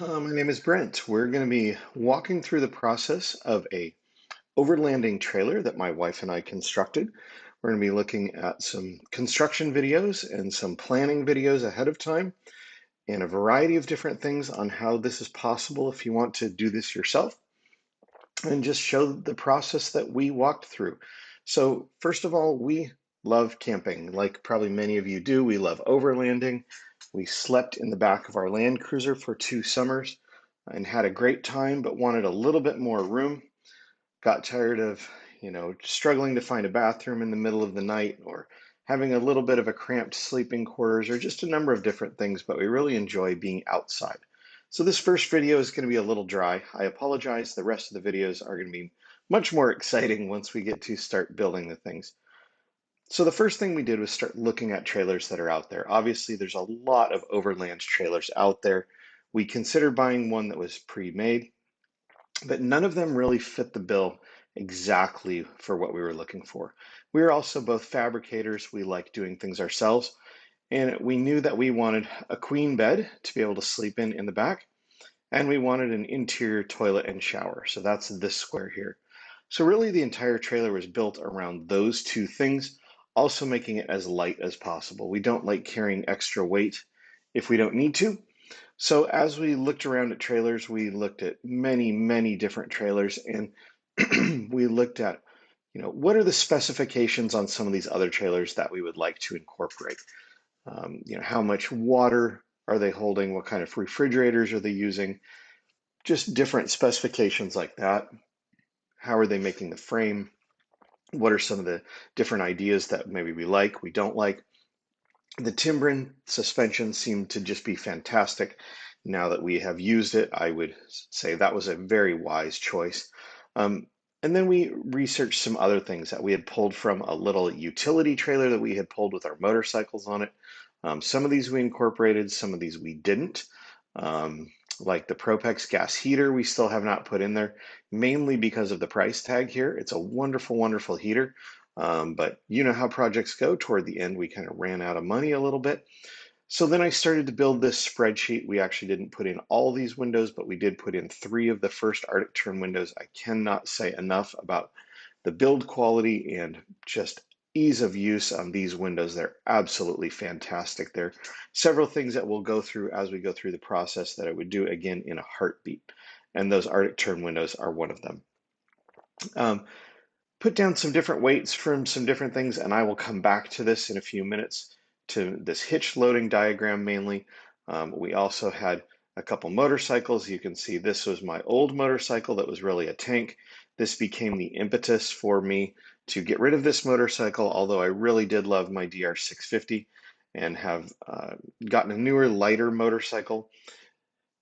My name is Brent. We're going to be walking through the process of a overlanding trailer that my wife and I constructed. We're going to be looking at some construction videos and some planning videos ahead of time and a variety of different things on how this is possible if you want to do this yourself and just show the process that we walked through. So first of all, we love camping. Like probably many of you do, we love overlanding. We slept in the back of our Land Cruiser for 2 summers and had a great time, but wanted a little bit more room. Got tired of, struggling to find a bathroom in the middle of the night or having a little bit of a cramped sleeping quarters or just a number of different things, but we really enjoy being outside. So this first video is going to be a little dry. I apologize. The rest of the videos are going to be much more exciting once we get to start building the things. So the first thing we did was start looking at trailers that are out there. Obviously, there's a lot of overland trailers out there. We considered buying one that was pre-made, but none of them really fit the bill exactly for what we were looking for. We were also both fabricators. We like doing things ourselves, and we knew that we wanted a queen bed to be able to sleep in the back, and we wanted an interior toilet and shower. So that's this square here. So really the entire trailer was built around those two things, also making it as light as possible. We don't like carrying extra weight if we don't need to. So as we looked around at trailers, we looked at many, many different trailers, and we looked at, what are the specifications on some of these other trailers that we would like to incorporate? How much water are they holding? What kind of refrigerators are they using? Just different specifications like that. How are they making the frame? What are some of the different ideas that maybe we like, we don't like? The Timbren suspension seemed to just be fantastic. Now that we have used it, I would say that was a very wise choice. Um, and then we researched some other things that we had pulled from a little utility trailer that we had pulled with our motorcycles on it. Some of these we incorporated, some of these we didn't. Like the Propex gas heater, we still have not put in there, mainly because of the price tag here. It's a wonderful, wonderful heater. But you know how projects go. Toward the end, we kind of ran out of money a little bit. So then I started to build this spreadsheet. We actually didn't put in all these windows, but we did put in 3 of the first Arctic Tern windows. I cannot say enough about the build quality and just ease of use on these windows. They're absolutely fantastic. There are several things that we'll go through as we go through the process that I would do again in a heartbeat. And those Arctic Tern windows are one of them. Put down some different weights from some different things, and I will come back to this in a few minutes, to this hitch loading diagram mainly. We also had a couple motorcycles. You can see this was my old motorcycle that was really a tank. This became the impetus for me to get rid of this motorcycle, although I really did love my DR650 and have gotten a newer, lighter motorcycle.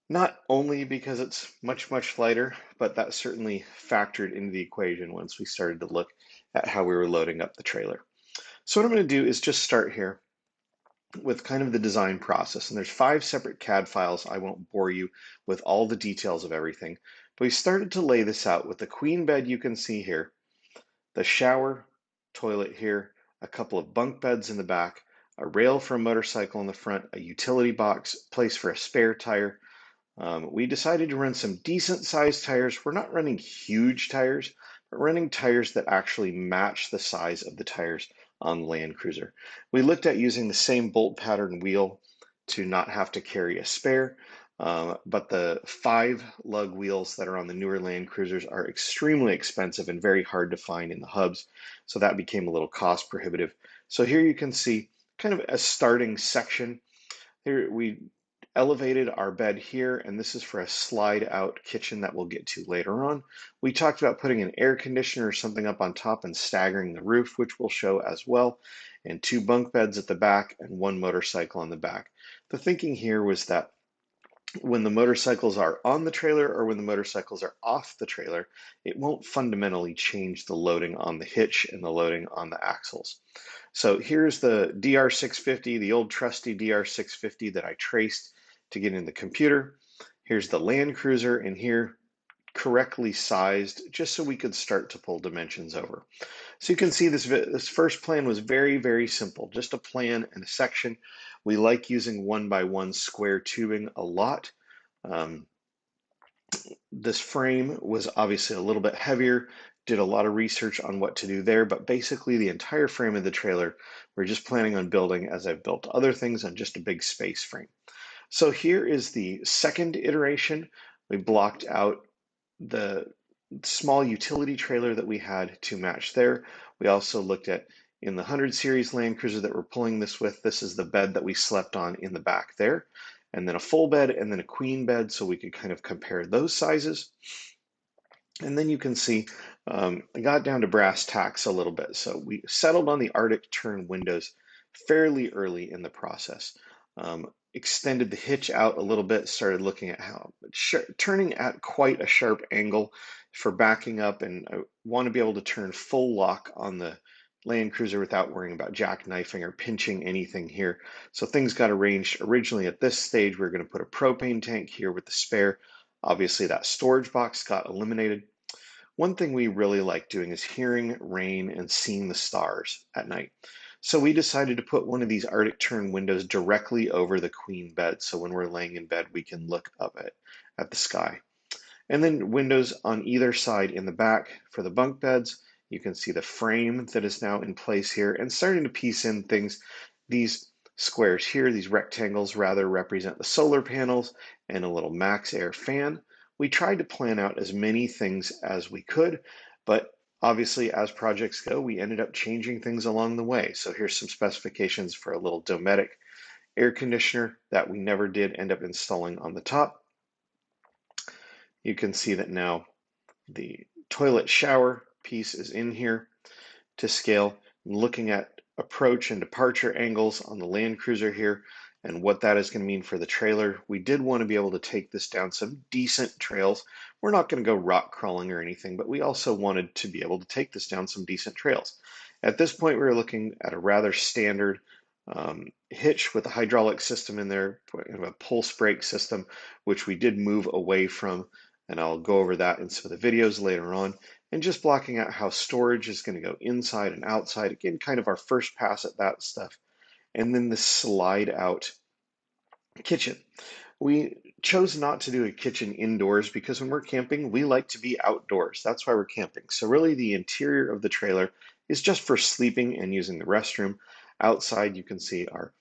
Not only because it's much, much lighter, but that certainly factored into the equation once we started to look at how we were loading up the trailer. So what I'm going to do is just start here with kind of the design process. And there's 5 separate CAD files. I won't bore you with all the details of everything, but we started to lay this out with the queen bed you can see here, the shower, toilet here, a couple of bunk beds in the back, a rail for a motorcycle in the front, a utility box, place for a spare tire. We decided to run some decent sized tires. We're not running huge tires, but running tires that actually match the size of the tires on the Land Cruiser. We looked at using the same bolt pattern wheel to not have to carry a spare, but the 5 lug wheels that are on the newer Land Cruisers are extremely expensive and very hard to find in the hubs, so that became a little cost prohibitive. So here you can see kind of a starting section. Here we elevated our bed here, and this is for a slide out kitchen that we'll get to later on. We talked about putting an air conditioner or something up on top and staggering the roof, which we'll show as well, and 2 bunk beds at the back and 1 motorcycle on the back. The thinking here was that when the motorcycles are on the trailer or when the motorcycles are off the trailer, it won't fundamentally change the loading on the hitch and the loading on the axles. So here's the DR650, the old trusty DR650 that I traced to get in the computer. Here's the Land Cruiser, and here correctly sized just so we could start to pull dimensions over. So you can see this first plan was very, very simple, just a plan and a section. We like using 1x1 square tubing a lot. This frame was obviously a little bit heavier, did a lot of research on what to do there, but basically the entire frame of the trailer, we're just planning on building as I've built other things on just a big space frame. So here is the second iteration. We blocked out the small utility trailer that we had to match there. We also looked at in the 100 series Land Cruiser that we're pulling this with, this is the bed that we slept on in the back there, and then a full bed and then a queen bed, so we could kind of compare those sizes. And then you can see I got down to brass tacks a little bit. So we settled on the Arctic turn windows fairly early in the process. Extended the hitch out a little bit, started looking at how turning at quite a sharp angle for backing up, and I want to be able to turn full lock on the Land Cruiser without worrying about jackknifing or pinching anything here. So things got arranged originally at this stage. We are going to put a propane tank here with the spare. Obviously that storage box got eliminated. One thing we really like doing is hearing rain and seeing the stars at night. So we decided to put one of these Arctic turn windows directly over the queen bed. So when we're laying in bed, we can look up at the sky. And then windows on either side in the back for the bunk beds. You can see the frame that is now in place here and starting to piece in things. These squares here, these rectangles rather, represent the solar panels and a little max air fan. We tried to plan out as many things as we could, but obviously as projects go, we ended up changing things along the way. So here's some specifications for a little Dometic air conditioner that we never did end up installing on the top. You can see that now the toilet shower piece is in here to scale. I'm looking at approach and departure angles on the Land Cruiser here and what that is going to mean for the trailer. We did want to be able to take this down some decent trails. We're not going to go rock crawling or anything, but we also wanted to be able to take this down some decent trails. At this point, we were looking at a rather standard hitch with a hydraulic system in there, a pulse brake system, which we did move away from, and I'll go over that in some of the videos later on, and just blocking out how storage is going to go inside and outside. Again, kind of our first pass at that stuff. And then the slide out kitchen. We chose not to do a kitchen indoors because when we're camping, we like to be outdoors. That's why we're camping. So really the interior of the trailer is just for sleeping and using the restroom. Outside, you can see our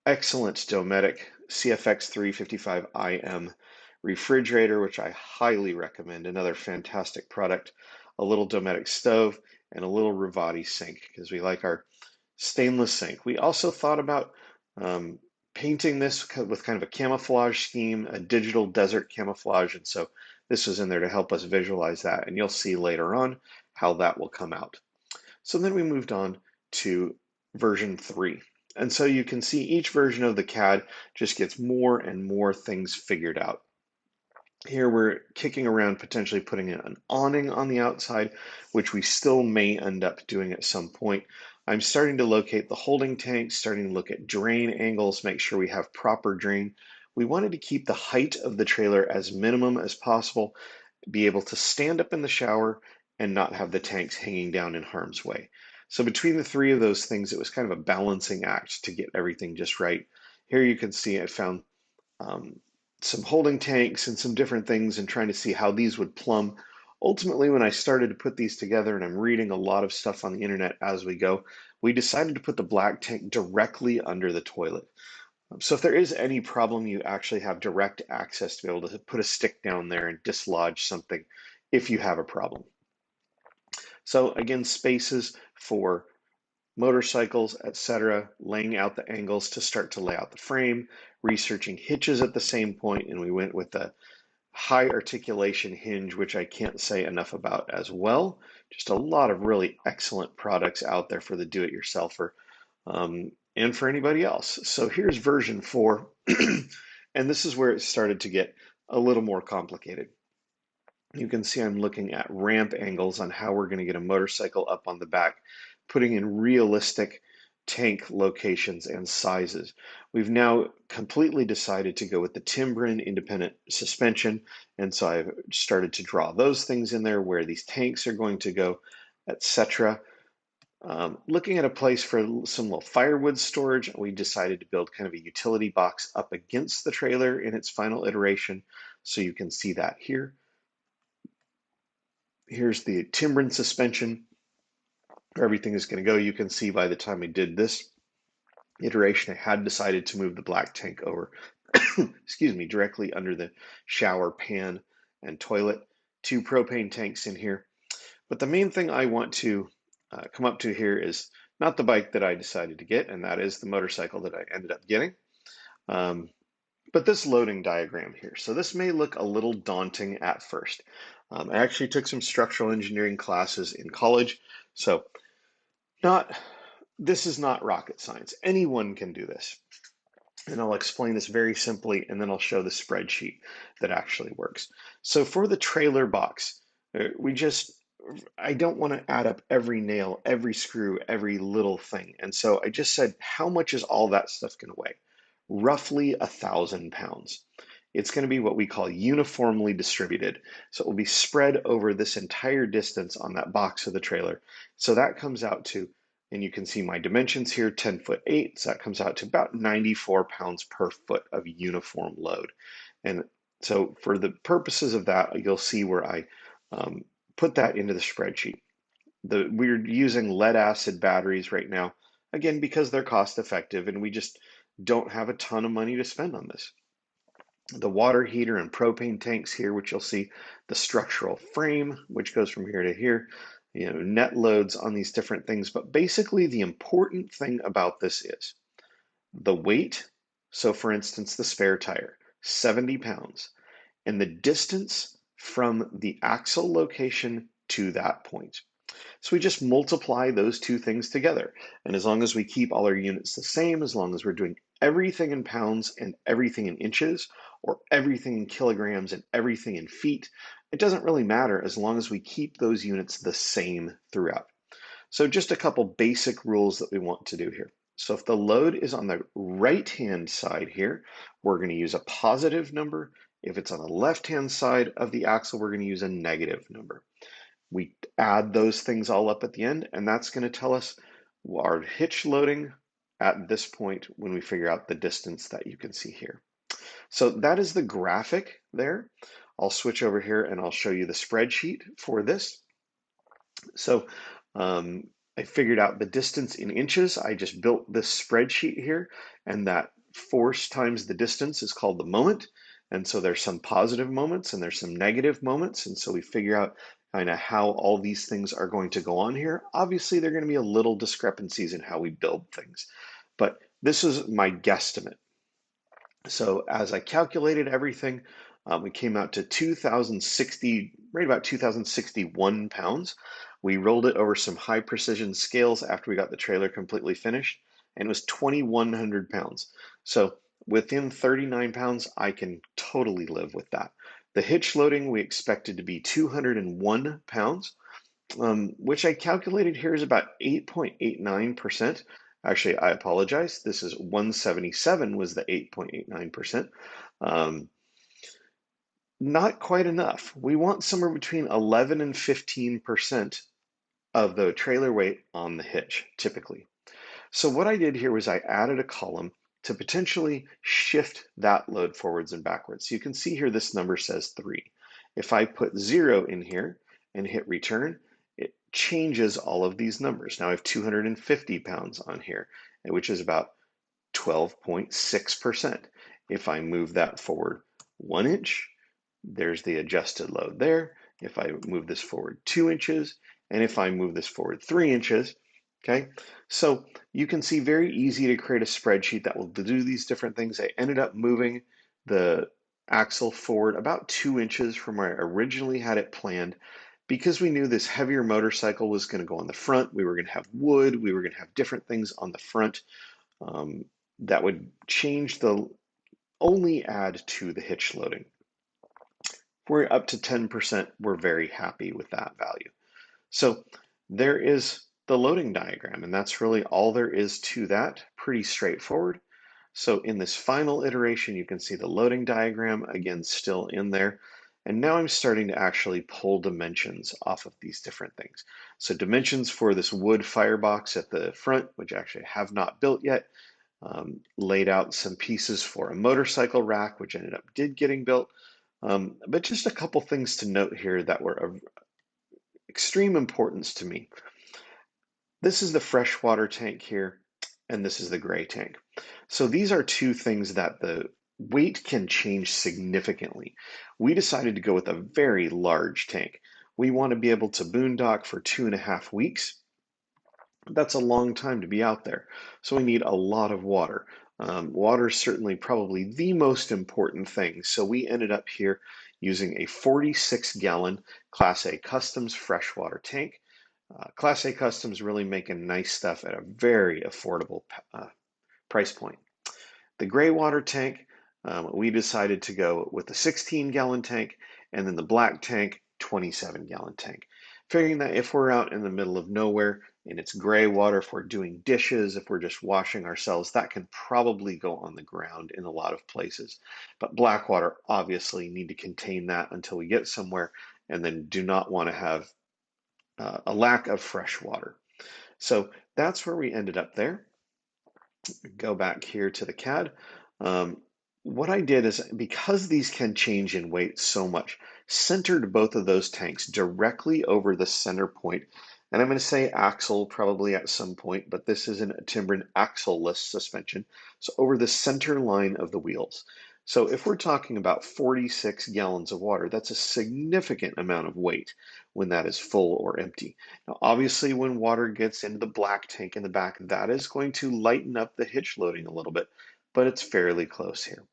excellent Dometic CFX 355IM refrigerator, which I highly recommend. Another fantastic product. A little Dometic stove and a little Rivati sink because we like our stainless sink. We also thought about painting this with kind of a camouflage scheme, a digital desert camouflage, and so this was in there to help us visualize that, and you'll see later on how that will come out. So then we moved on to version 3. And so you can see each version of the CAD just gets more and more things figured out. Here we're kicking around potentially putting in an awning on the outside, which we still may end up doing at some point. I'm starting to locate the holding tank, starting to look at drain angles, make sure we have proper drain. We wanted to keep the height of the trailer as minimum as possible, be able to stand up in the shower and not have the tanks hanging down in harm's way. So between the three of those things, it was kind of a balancing act to get everything just right. Here you can see I found some holding tanks and some different things and trying to see how these would plumb. Ultimately, when I started to put these together, and I'm reading a lot of stuff on the internet as we go, we decided to put the black tank directly under the toilet. So if there is any problem, you actually have direct access to be able to put a stick down there and dislodge something if you have a problem. So again, spaces for motorcycles, etc., laying out the angles to start to lay out the frame, researching hitches at the same point, and we went with the high articulation hinge, which I can't say enough about as well. Just a lot of really excellent products out there for the do-it-yourselfer and for anybody else. So here's version 4, and this is where it started to get a little more complicated. You can see I'm looking at ramp angles on how we're going to get a motorcycle up on the back, putting in realistic tank locations and sizes. We've now completely decided to go with the Timbren independent suspension, and so I've started to draw those things in there where these tanks are going to go, etc. Looking at a place for some little firewood storage, we decided to build kind of a utility box up against the trailer in its final iteration. So you can see that here. Here's the timber and suspension where everything is going to go. You can see by the time I did this iteration, I had decided to move the black tank over, excuse me, directly under the shower pan and toilet. Two propane tanks in here. But the main thing I want to come up to here is not the bike that I decided to get, and that is the motorcycle that I ended up getting. But this loading diagram here. So this may look a little daunting at first. I actually took some structural engineering classes in college, so this is not rocket science. Anyone can do this. And I'll explain this very simply, and then I'll show the spreadsheet that actually works. So for the trailer box, I don't want to add up every nail, every screw, every little thing. And so I just said, how much is all that stuff going to weigh? Roughly 1,000 pounds. It's going to be what we call uniformly distributed. So it will be spread over this entire distance on that box of the trailer. So that comes out to, and you can see my dimensions here, 10'8". So that comes out to about 94 pounds per foot of uniform load. And so for the purposes of that, you'll see where I put that into the spreadsheet. We're using lead acid batteries right now, again, because they're cost effective and we just don't have a ton of money to spend on this. The water heater and propane tanks here, which you'll see, the structural frame, which goes from here to here, net loads on these different things. But basically the important thing about this is the weight. So for instance, the spare tire, 70 pounds, and the distance from the axle location to that point. So we just multiply those two things together. And as long as we keep all our units the same, as long as we're doing everything in pounds and everything in inches, or everything in kilograms and everything in feet, it doesn't really matter as long as we keep those units the same throughout. So just a couple basic rules that we want to do here. So if the load is on the right-hand side here, we're going to use a positive number. If it's on the left-hand side of the axle, we're going to use a negative number. We add those things all up at the end, and that's going to tell us our hitch loading at this point when we figure out the distance that you can see here. So that is the graphic there. I'll switch over here and I'll show you the spreadsheet for this. So I figured out the distance in inches. I just built this spreadsheet here, and that force times the distance is called the moment. And so there's some positive moments and there's some negative moments. And so we figure out kind of how all these things are going to go on here. Obviously, there are going to be a little discrepancies in how we build things, but this is my guesstimate. So as I calculated everything, we came out to 2,060, right about 2,061 pounds. We rolled it over some high precision scales after we got the trailer completely finished, and it was 2,100 pounds. So within 39 pounds, I can totally live with that. The hitch loading we expected to be 201 pounds, which I calculated here is about 8.89%. Actually, I apologize. This is 177 was the 8.89%. Not quite enough. We want somewhere between 11 and 15% of the trailer weight on the hitch, typically. So what I did here was I added a column to potentially shift that load forwards and backwards. So you can see here this number says 3. If I put 0 in here and hit return, it changes all of these numbers. Now I have 250 pounds on here, which is about 12.6%. If I move that forward 1 inch, there's the adjusted load there. If I move this forward 2 inches, and if I move this forward 3 inches, okay? So you can see very easy to create a spreadsheet that will do these different things. I ended up moving the axle forward about 2 inches from where I originally had it planned because we knew this heavier motorcycle was going to go on the front. We were going to have wood. We were going to have different things on the front that would only add to the hitch loading. If we're up to 10%, we're very happy with that value. So there is the loading diagram, and that's really all there is to that. Pretty straightforward. So in this final iteration, you can see the loading diagram, again, still in there. And now I'm starting to actually pull dimensions off of these different things. So dimensions for this wood firebox at the front, which actually I have not built yet, laid out some pieces for a motorcycle rack, which ended up getting built. But just a couple things to note here that were of extreme importance to me. This is the freshwater tank here, and this is the gray tank. So these are two things that the weight can change significantly. We decided to go with a very large tank. We want to be able to boondock for 2.5 weeks. That's a long time to be out there. So we need a lot of water. Water is certainly probably the most important thing. So we ended up here using a 46-gallon Class A Customs freshwater tank. Class A Customs really making nice stuff at a very affordable price point. The gray water tank, we decided to go with the 16-gallon tank, and then the black tank, 27-gallon tank. Figuring that if we're out in the middle of nowhere and it's gray water, if we're doing dishes, if we're just washing ourselves, that can probably go on the ground in a lot of places. But black water, obviously, need to contain that until we get somewhere, and then do not want to have a lack of fresh water. So that's where we ended up there. Go back here to the CAD. Um, what I did is, because these can change in weight so much, centered both of those tanks directly over the center point. And I'm going to say axle probably at some point, but this is a Timbren axle-less suspension. So over the center line of the wheels. So if we're talking about 46 gallons of water, that's a significant amount of weight when that is full or empty. Now, obviously, when water gets into the black tank in the back, that is going to lighten up the hitch loading a little bit, but it's fairly close here.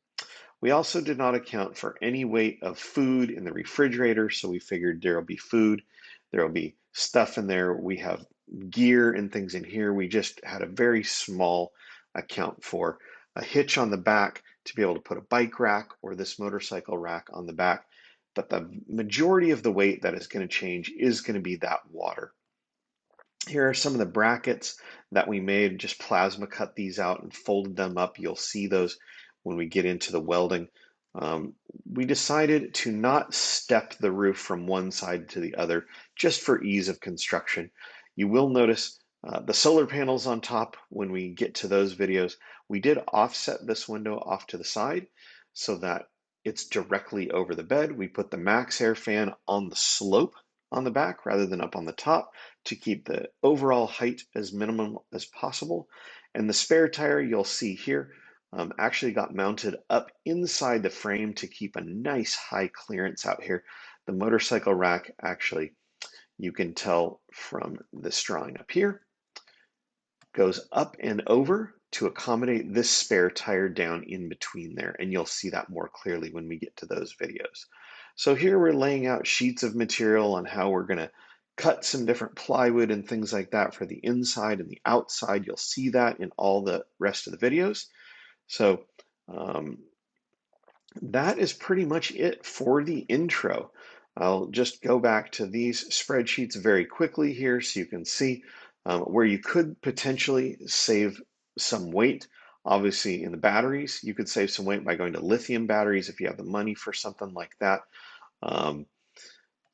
We also did not account for any weight of food in the refrigerator, so we figured there will be food, there will be stuff in there. We have gear and things in here. We just had a very small account for a hitch on the back to be able to put a bike rack or this motorcycle rack on the back. But the majority of the weight that is going to change is going to be that water. Here are some of the brackets that we made, just plasma cut these out and folded them up. You'll see those when we get into the welding. We decided to not step the roof from one side to the other just for ease of construction. You will notice the solar panels on top when we get to those videos. We did offset this window off to the side so that it's directly over the bed. We put the max air fan on the slope on the back rather than up on the top to keep the overall height as minimum as possible. And the spare tire you'll see here actually got mounted up inside the frame to keep a nice high clearance out here. The motorcycle rack, actually, you can tell from this drawing up here, goes up and over to accommodate this spare tire down in between there. And you'll see that more clearly when we get to those videos. So here we're laying out sheets of material on how we're going to cut some different plywood and things like that for the inside and the outside. You'll see that in all the rest of the videos. So that is pretty much it for the intro. I'll just go back to these spreadsheets very quickly here so you can see where you could potentially save some weight. Obviously, in the batteries, you could save some weight by going to lithium batteries if you have the money for something like that.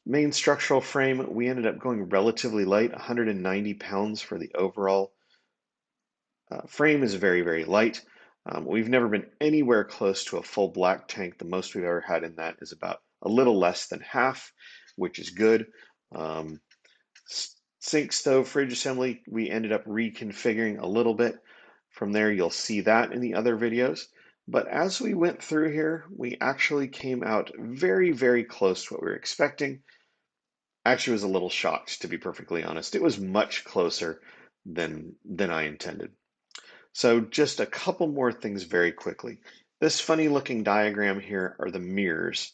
Main structural frame, we ended up going relatively light, 190 pounds for the overall frame is very, very light. We've never been anywhere close to a full black tank. The most we've ever had in that is about a little less than half, which is good. Sink, stove, fridge assembly, we ended up reconfiguring a little bit. From there, you'll see that in the other videos. But as we went through here, we actually came out very, very close to what we were expecting. Actually, was a little shocked, to be perfectly honest. It was much closer than I intended. So just a couple more things very quickly. This funny looking diagram here are the mirrors,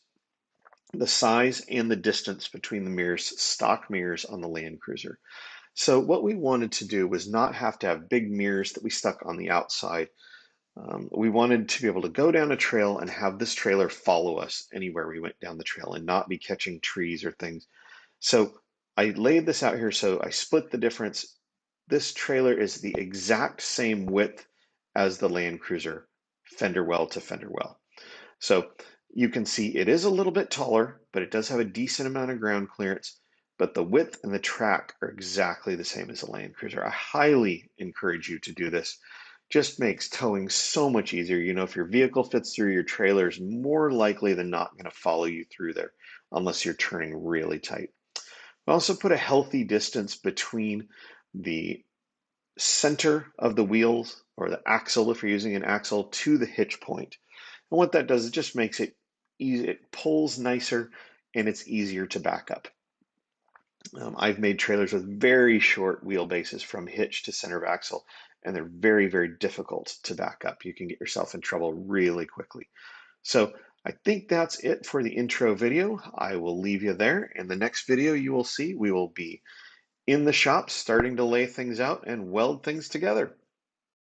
the size and the distance between the mirrors, stock mirrors on the Land Cruiser. So what we wanted to do was not have to have big mirrors that we stuck on the outside. We wanted to be able to go down a trail and have this trailer follow us anywhere we went down the trail and not be catching trees or things. So I laid this out here, so I split the difference. This trailer is the exact same width as the Land Cruiser, fender well to fender well. So you can see it is a little bit taller, but it does have a decent amount of ground clearance. But the width and the track are exactly the same as the Land Cruiser. I highly encourage you to do this. just makes towing so much easier. You know, if your vehicle fits through your trailer, is more likely than not going to follow you through there unless you're turning really tight. We also put a healthy distance between the center of the wheels or the axle, if you're using an axle, to the hitch point. And what that does, it just makes it easy. It pulls nicer and it's easier to back up. I've made trailers with very short wheelbases from hitch to center of axle, and they're very, very difficult to back up. You can get yourself in trouble really quickly. So I think that's it for the intro video. I will leave you there. In the next video you will see, we will be in the shop starting to lay things out and weld things together.